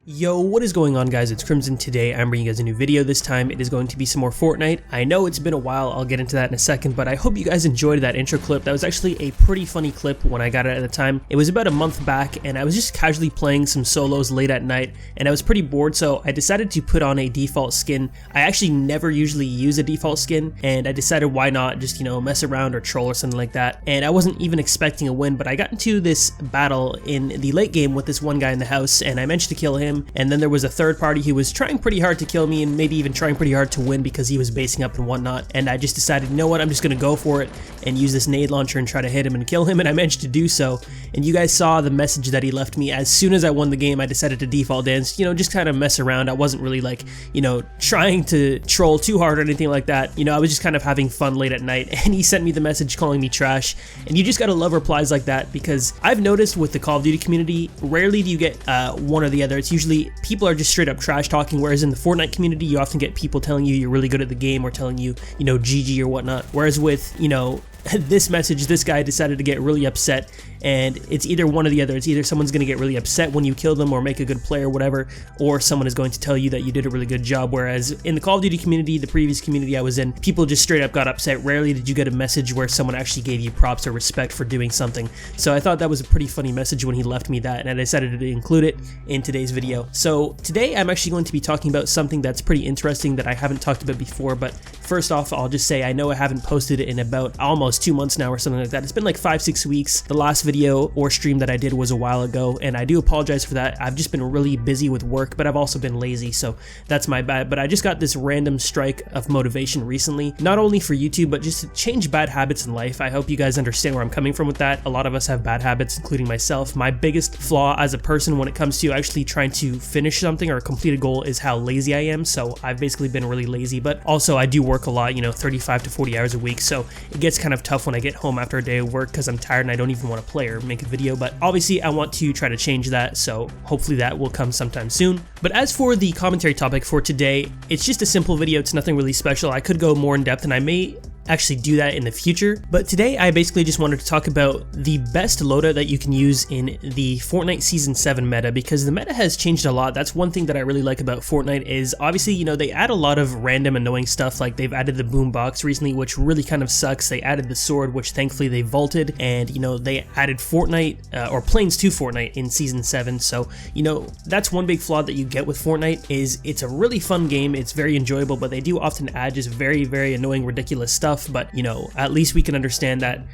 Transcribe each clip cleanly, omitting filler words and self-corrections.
Yo, what is going on, guys? It's Crimson. Today I'm bringing you guys a new video. This time it is going to be some more Fortnite. I know it's been a while, I'll get into that in a second, but I hope you guys enjoyed that intro clip. That was actually a pretty funny clip when I got it at the time. It was about a month back and I was just casually playing some solos late at night and I was pretty bored, so I decided to put on a default skin. I actually never usually use a default skin and I decided why not just, mess around or troll or something like that. And I wasn't even expecting a win, but I got into this battle in the late game with this one guy in the house and I managed to kill him. And then there was a third party who was trying pretty hard to kill me and maybe even trying pretty hard to win because he was basing up and whatnot. And I just decided, you know what, I'm just gonna go for it and use this nade launcher and try to hit him and kill him, and I managed to do so. And you guys saw the message that he left me. As soon as I won the game, I decided to default dance, just kind of mess around. I wasn't really like, trying to troll too hard or anything like that. I was just kind of having fun late at night, and he sent me the message calling me trash. And you just gotta love replies like that, because I've noticed with the Call of Duty community, rarely do you get one or the other. It's usually people are just straight up trash talking, whereas in the Fortnite community you often get people telling you you're really good at the game or telling you, GG or whatnot. Whereas with, this message, this guy decided to get really upset, and it's either one or the other. It's either someone's going to get really upset when you kill them or make a good play or whatever, or someone is going to tell you that you did a really good job. Whereas in the Call of Duty community, the previous community I was in, people just straight up got upset. Rarely did you get a message where someone actually gave you props or respect for doing something. So I thought that was a pretty funny message when he left me that, and I decided to include it in today's video. So today I'm actually going to be talking about something that's pretty interesting that I haven't talked about before, but first off, I'll just say I know I haven't posted it in about almost 2 months now or something like that. It's been like 5-6 weeks. The last video or stream that I did was a while ago, and I do apologize for that. I've just been really busy with work, but I've also been lazy, so that's my bad. But I just got this random strike of motivation recently, not only for YouTube, but just to change bad habits in life. I hope you guys understand where I'm coming from with that. A lot of us have bad habits, including myself. My biggest flaw as a person when it comes to actually trying to finish something or complete a goal is how lazy I am. So I've basically been really lazy, but also I do work a lot, 35 to 40 hours a week, so it gets kind of tough when I get home after a day of work because I'm tired and I don't even want to play or make a video. But obviously I want to try to change that, so hopefully that will come sometime soon. But as for the commentary topic for today, it's just a simple video. It's nothing really special. I could go more in depth and I may actually do that in the future, but today I basically just wanted to talk about the best loadout that you can use in the Fortnite Season 7 meta, because the meta has changed a lot. That's one thing that I really like about Fortnite is obviously, they add a lot of random annoying stuff. Like they've added the boombox recently, which really kind of sucks. They added the sword, which thankfully they vaulted, and they added Fortnite or planes to Fortnite in Season 7. So that's one big flaw that you get with Fortnite is it's a really fun game. It's very enjoyable, but they do often add just very, very annoying, ridiculous stuff. But at least we can understand that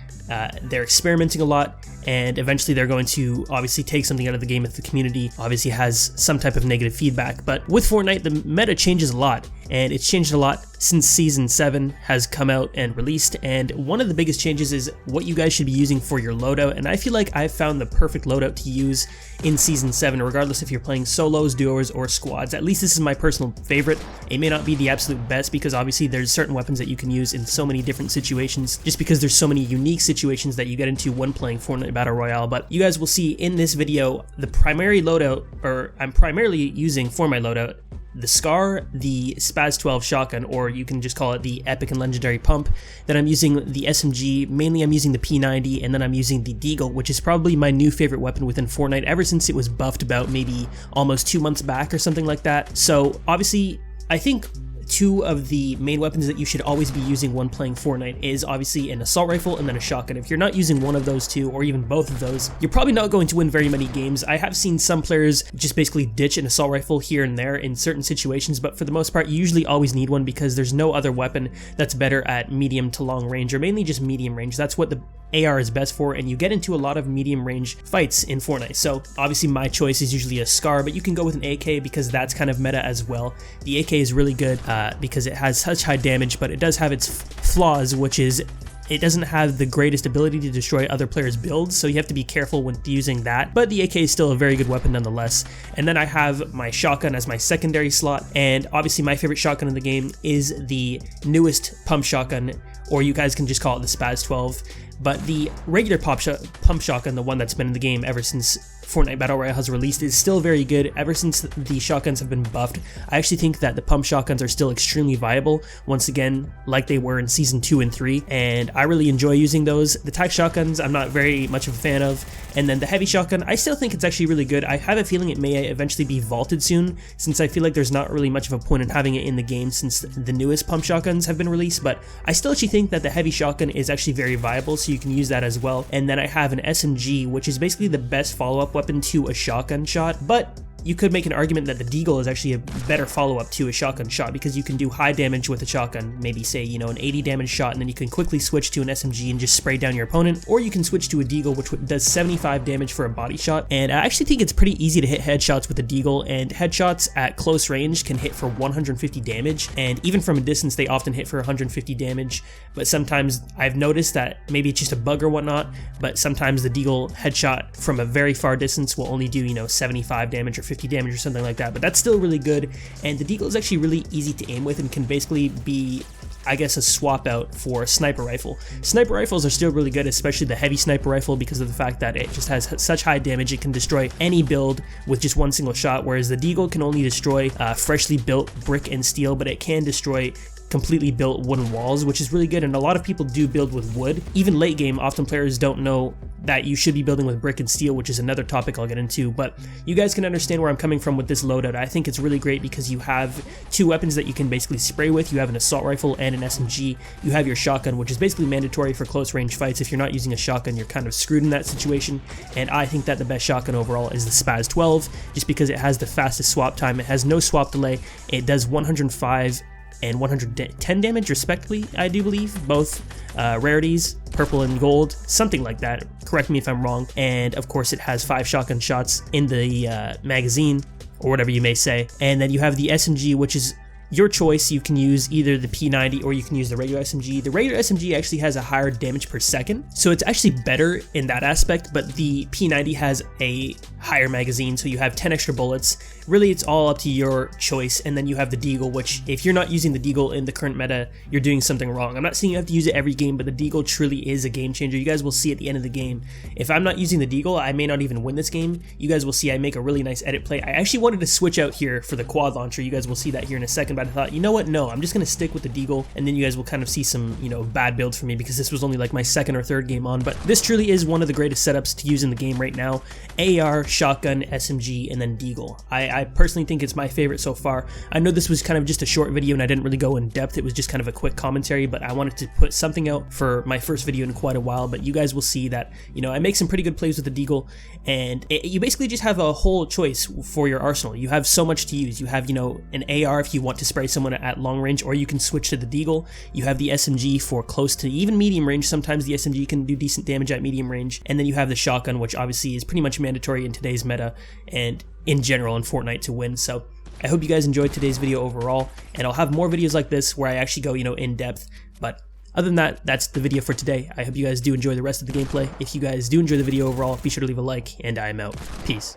they're experimenting a lot, and eventually they're going to obviously take something out of the game if the community obviously has some type of negative feedback. But with Fortnite, the meta changes a lot, and it's changed a lot since Season 7 has come out and released. And one of the biggest changes is what you guys should be using for your loadout, and I feel like I've found the perfect loadout to use in Season 7, regardless if you're playing solos, duos, or squads. At least this is my personal favorite. It may not be the absolute best because obviously there's certain weapons that you can use in so many different situations, just because there's so many unique situations that you get into when playing Fortnite Battle Royale. But you guys will see in this video the primary loadout, or I'm primarily using for my loadout, the SCAR, the Spaz 12 shotgun, or you can just call it the epic and legendary pump. Then I'm using the SMG, mainly I'm using the P90, and then I'm using the Deagle, which is probably my new favorite weapon within Fortnite ever since it was buffed about maybe almost 2 months back or something like that. So obviously I think two of the main weapons that you should always be using when playing Fortnite is obviously an assault rifle and then a shotgun. If you're not using one of those two, or even both of those, you're probably not going to win very many games. I have seen some players just basically ditch an assault rifle here and there in certain situations, but for the most part you usually always need one because there's no other weapon that's better at medium to long range, or mainly just medium range. That's what the AR is best for, and you get into a lot of medium range fights in Fortnite. So obviously my choice is usually a SCAR, but you can go with an AK because that's kind of meta as well. The AK is really good because it has such high damage, but it does have its flaws, which is it doesn't have the greatest ability to destroy other players' builds, so you have to be careful when using that, but the AK is still a very good weapon nonetheless. And then I have my shotgun as my secondary slot, and obviously my favorite shotgun in the game is the newest pump shotgun, or you guys can just call it the Spaz 12. But the regular pump shotgun, the one that's been in the game ever since Fortnite Battle Royale has released is still very good. Ever since the shotguns have been buffed, I actually think that the pump shotguns are still extremely viable, once again, like they were in Season 2 and 3, and I really enjoy using those. The tac shotguns, I'm not very much of a fan of, and then the heavy shotgun, I still think it's actually really good. I have a feeling it may eventually be vaulted soon, since I feel like there's not really much of a point in having it in the game since the newest pump shotguns have been released, but I still actually think that the heavy shotgun is actually very viable, so you can use that as well. And then I have an SMG, which is basically the best follow-up weapon to a shotgun shot, but you could make an argument that the deagle is actually a better follow-up to a shotgun shot, because you can do high damage with a shotgun, maybe say, you know, an 80 damage shot, and then you can quickly switch to an SMG and just spray down your opponent, or you can switch to a deagle, which does 75 damage for a body shot. And I actually think it's pretty easy to hit headshots with a deagle, and headshots at close range can hit for 150 damage, and even from a distance they often hit for 150 damage, but sometimes I've noticed that maybe it's just a bug or whatnot, but sometimes the deagle headshot from a very far distance will only do, you know, 75 damage or 50 damage or something like that, but that's still really good. And the deagle is actually really easy to aim with and can basically be, I guess, a swap out for a sniper rifle. Sniper rifles are still really good, especially the heavy sniper rifle, because of the fact that it just has such high damage. It can destroy any build with just one single shot, whereas the deagle can only destroy freshly built brick and steel, but it can destroy completely built wooden walls, which is really good. And a lot of people do build with wood. Even late game, often players don't know that you should be building with brick and steel, which is another topic I'll get into, but you guys can understand where I'm coming from with this loadout. I think it's really great because you have two weapons that you can basically spray with. You have an assault rifle and an SMG. You have your shotgun, which is basically mandatory for close range fights. If you're not using a shotgun, you're kind of screwed in that situation, and I think that the best shotgun overall is the Spaz 12, just because it has the fastest swap time. It has no swap delay. It does 105 and 110 damage respectively, I do believe, both rarities, purple and gold, something like that, correct me if I'm wrong. And of course it has 5 shotgun shots in the magazine, or whatever you may say. And then you have the SMG, which is your choice. You can use either the P90 or you can use the regular SMG. The regular SMG actually has a higher damage per second, so it's actually better in that aspect, but the P90 has a higher magazine, so you have 10 extra bullets. Really, it's all up to your choice. And then you have the deagle, which if you're not using the deagle in the current meta, you're doing something wrong. I'm not saying you have to use it every game, but the deagle truly is a game changer. You guys will see at the end of the game. If I'm not using the deagle, I may not even win this game. You guys will see I make a really nice edit play. I actually wanted to switch out here for the quad launcher. You guys will see that here in a second, but I thought, you know what, no, I'm just going to stick with the deagle, and then you guys will kind of see some, you know, bad builds for me, because this was only like my second or third game on. But this truly is one of the greatest setups to use in the game right now. AR, shotgun, SMG, and then deagle. I personally think it's my favorite so far. I know this was kind of just a short video and I didn't really go in depth. It was just kind of a quick commentary, but I wanted to put something out for my first video in quite a while. But you guys will see that, you know, I make some pretty good plays with the deagle, and you basically just have a whole choice for your arsenal. You have so much to use. You have, you know, an AR if you want to spray someone at long range, or you can switch to the deagle. You have the SMG for close to even medium range. Sometimes the SMG can do decent damage at medium range, and then you have the shotgun, which obviously is pretty much mandatory in today's meta and in general in Fortnite to win. So I hope you guys enjoyed today's video overall, and I'll have more videos like this where I actually go, you know, in depth. But other than that, that's the video for today. I hope you guys do enjoy the rest of the gameplay. If you guys do enjoy the video overall, be sure to leave a like, and I'm out. Peace.